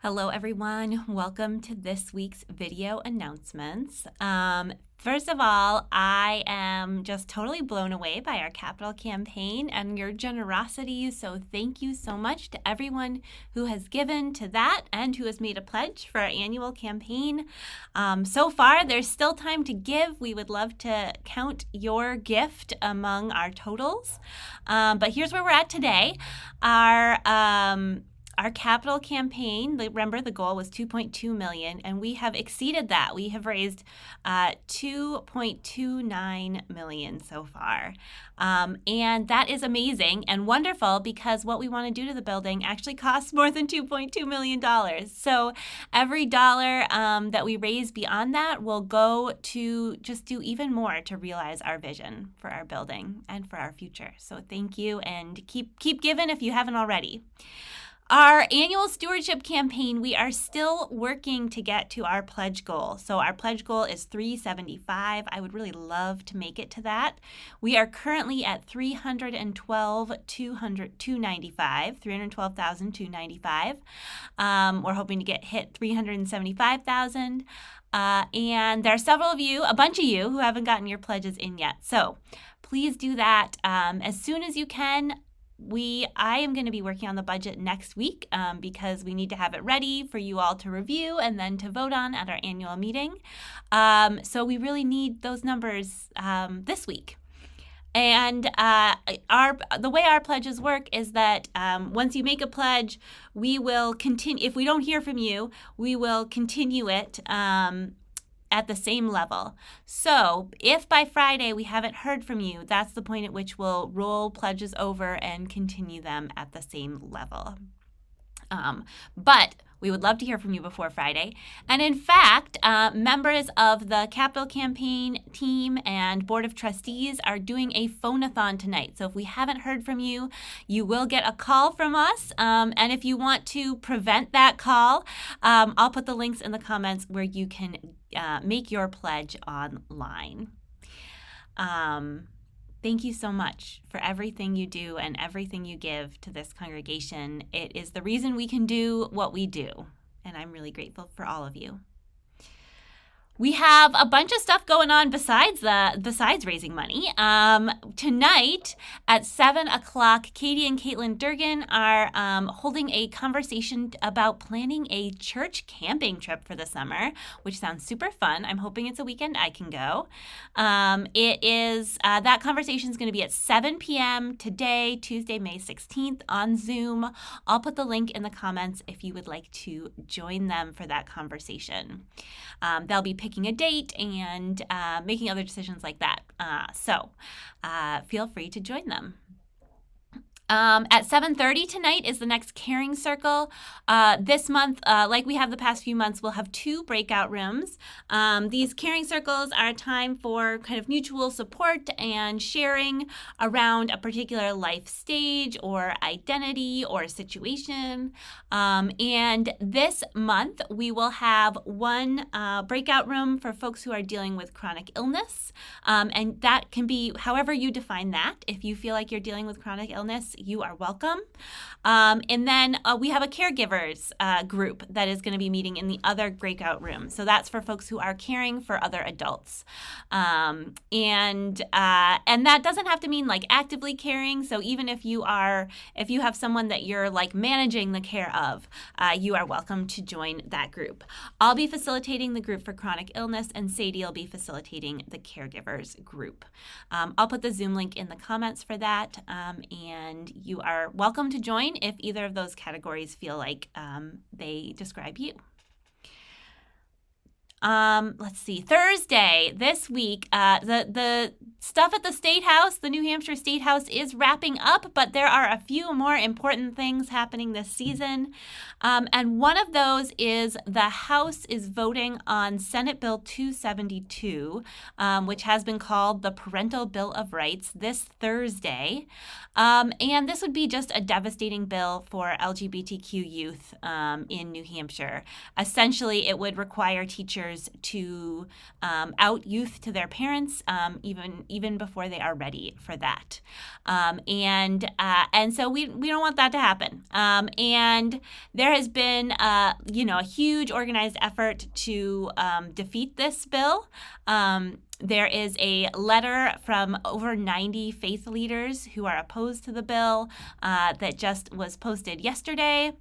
Hello, everyone. Welcome to this week's video announcements. First of all, I am just totally blown away by our capital campaign and your generosity. So thank you so much to everyone who has given to that and who has made a pledge for our annual campaign. So far, there's still time to give. We would love to count your gift among our totals. But here's where we're at today. Our capital campaign, remember the goal was $2.2 million, and we have exceeded that. We have raised $2.29 million so far. And that is amazing and wonderful because what we want to do to the building actually costs more than $2.2 million. So every dollar that we raise beyond that will go to just do even more to realize our vision for our building and for our future. So thank you, and keep giving if you haven't already. Our annual stewardship campaign, we are still working to get to our pledge goal. So our pledge goal is $375. I would really love to make it to that. We are currently at $312,295. We're hoping to hit $375,000. And there are several of you, a bunch of you, who haven't gotten your pledges in yet. So please do that as soon as you can. I am going to be working on the budget next week because we need to have it ready for you all to review and then to vote on at our annual meeting. So we really need those numbers this week. And the way our pledges work is that once you make a pledge, we will continue. If we don't hear from you, we will continue it at the same level. So if by Friday we haven't heard from you, that's the point at which we'll roll pledges over and continue them at the same level. But we would love to hear from you before Friday. And in fact, members of the capital campaign team and board of trustees are doing a phone-a-thon tonight. So if we haven't heard from you, you will get a call from us. And if you want to prevent that call, I'll put the links in the comments where you can make your pledge online. Thank you so much for everything you do and everything you give to this congregation. It is the reason we can do what we do, and I'm really grateful for all of you. We have a bunch of stuff going on besides raising money. Tonight at 7 o'clock, Katie and Caitlin Durgan are holding a conversation about planning a church camping trip for the summer, which sounds super fun. I'm hoping it's a weekend I can go. That conversation is going to be at 7 p.m. today, Tuesday, May 16th on Zoom. I'll put the link in the comments if you would like to join them for that conversation. They'll be picking a date and making other decisions like that. So feel free to join them. At 7:30 tonight is the next Caring Circle. This month, like we have the past few months, we'll have 2 breakout rooms. These Caring Circles are a time for kind of mutual support and sharing around a particular life stage or identity or situation. And this month, we will have 1 breakout room for folks who are dealing with chronic illness. And that can be however you define that. If you feel like you're dealing with chronic illness, you are welcome. And then we have a caregivers group that is going to be meeting in the other breakout room. So that's for folks who are caring for other adults. And that doesn't have to mean like actively caring. So even if you have someone that you're like managing the care of, you are welcome to join that group. I'll be facilitating the group for chronic illness, and Sadie will be facilitating the caregivers group. I'll put the Zoom link in the comments for that, and you are welcome to join if either of those categories feel like they describe you. Let's see, Thursday this week, the stuff at the State House, the New Hampshire State House, is wrapping up, but there are a few more important things happening this season. And one of those is the House is voting on Senate Bill 272, which has been called the Parental Bill of Rights, this Thursday. And this would be just a devastating bill for LGBTQ youth in New Hampshire. Essentially, it would require teachers leaders to out youth to their parents, even before they are ready for that. And so we don't want that to happen. And there has been a huge organized effort to defeat this bill. There is a letter from over 90 faith leaders who are opposed to the bill that just was posted yesterday.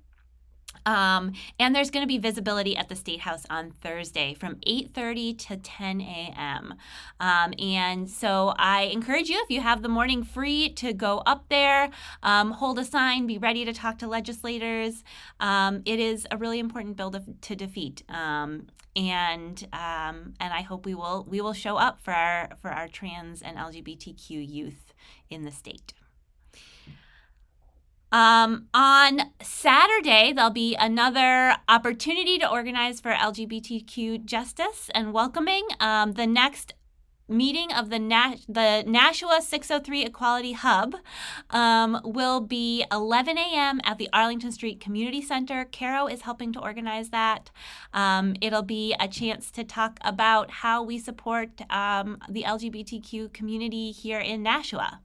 And there's going to be visibility at the State House on Thursday from 8:30 to 10 a.m. And so I encourage you, if you have the morning free, to go up there, hold a sign, be ready to talk to legislators. It is a really important bill to defeat. And I hope we will show up for our trans and LGBTQ youth in the state. On Saturday, there'll be another opportunity to organize for LGBTQ justice and welcoming. The next meeting of the Nashua 603 Equality Hub will be 11 a.m. at the Arlington Street Community Center. Caro is helping to organize that. It'll be a chance to talk about how we support the LGBTQ community here in Nashua.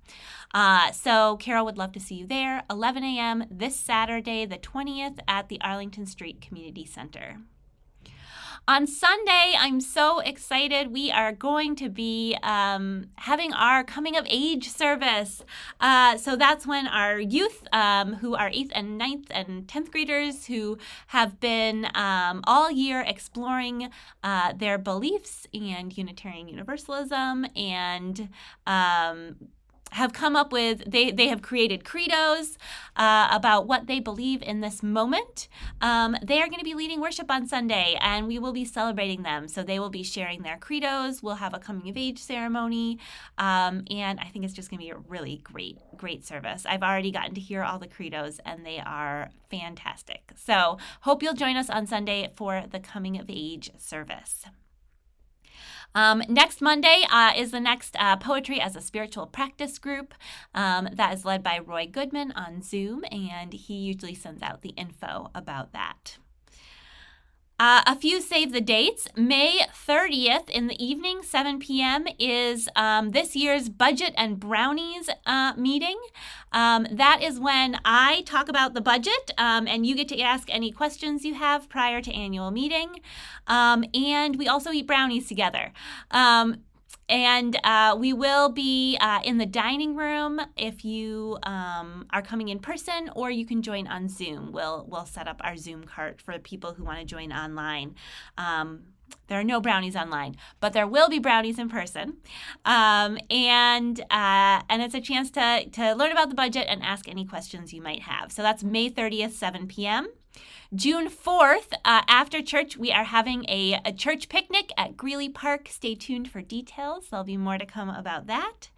So Caro would love to see you there, 11 a.m. this Saturday, the 20th, at the Arlington Street Community Center. On Sunday, I'm so excited. We are going to be having our coming of age service. So that's when our youth, who are 8th and 9th and 10th graders, who have been all year exploring their beliefs and Unitarian Universalism and have come up with, they have created credos about what they believe in this moment. They are going to be leading worship on Sunday, and we will be celebrating them. So they will be sharing their credos. We'll have a coming of age ceremony, and I think it's just going to be a really great service. I've already gotten to hear all the credos, and they are fantastic. So hope you'll join us on Sunday for the coming of age service. Next Monday is the next Poetry as a Spiritual Practice group that is led by Roy Goodman on Zoom, and he usually sends out the info about that. A few save the dates. May 30th in the evening, 7 p.m. is this year's Budget and Brownies meeting. That is when I talk about the budget, and you get to ask any questions you have prior to annual meeting. And we also eat brownies together. And we will be in the dining room if you are coming in person, or you can join on Zoom. We'll set up our Zoom cart for people who want to join online. There are no brownies online, but there will be brownies in person. And it's a chance to learn about the budget and ask any questions you might have. So that's May 30th, 7 p.m. June 4th, after church, we are having a church picnic at Greeley Park. Stay tuned for details. There'll be more to come about that.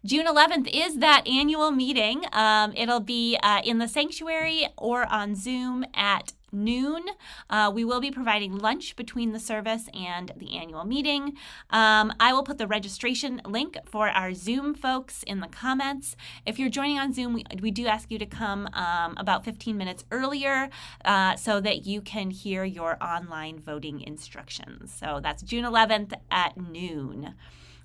June 11th is that annual meeting. It'll be in the sanctuary or on Zoom at noon. We will be providing lunch between the service and the annual meeting. I will put the registration link for our Zoom folks in the comments. If you're joining on Zoom, we do ask you to come about 15 minutes earlier so that you can hear your online voting instructions. So that's June 11th at noon.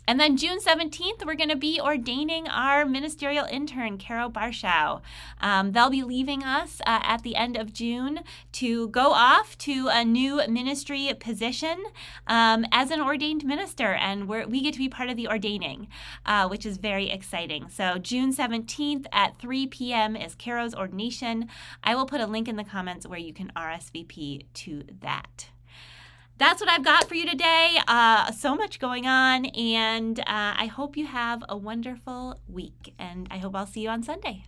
And then June 17th, we're going to be ordaining our ministerial intern, Caro Barshow. They'll be leaving us at the end of June to go off to a new ministry position as an ordained minister. And we get to be part of the ordaining, which is very exciting. So June 17th at 3 p.m. is Caro's ordination. I will put a link in the comments where you can RSVP to that. That's what I've got for you today. So much going on, and I hope you have a wonderful week, and I hope I'll see you on Sunday.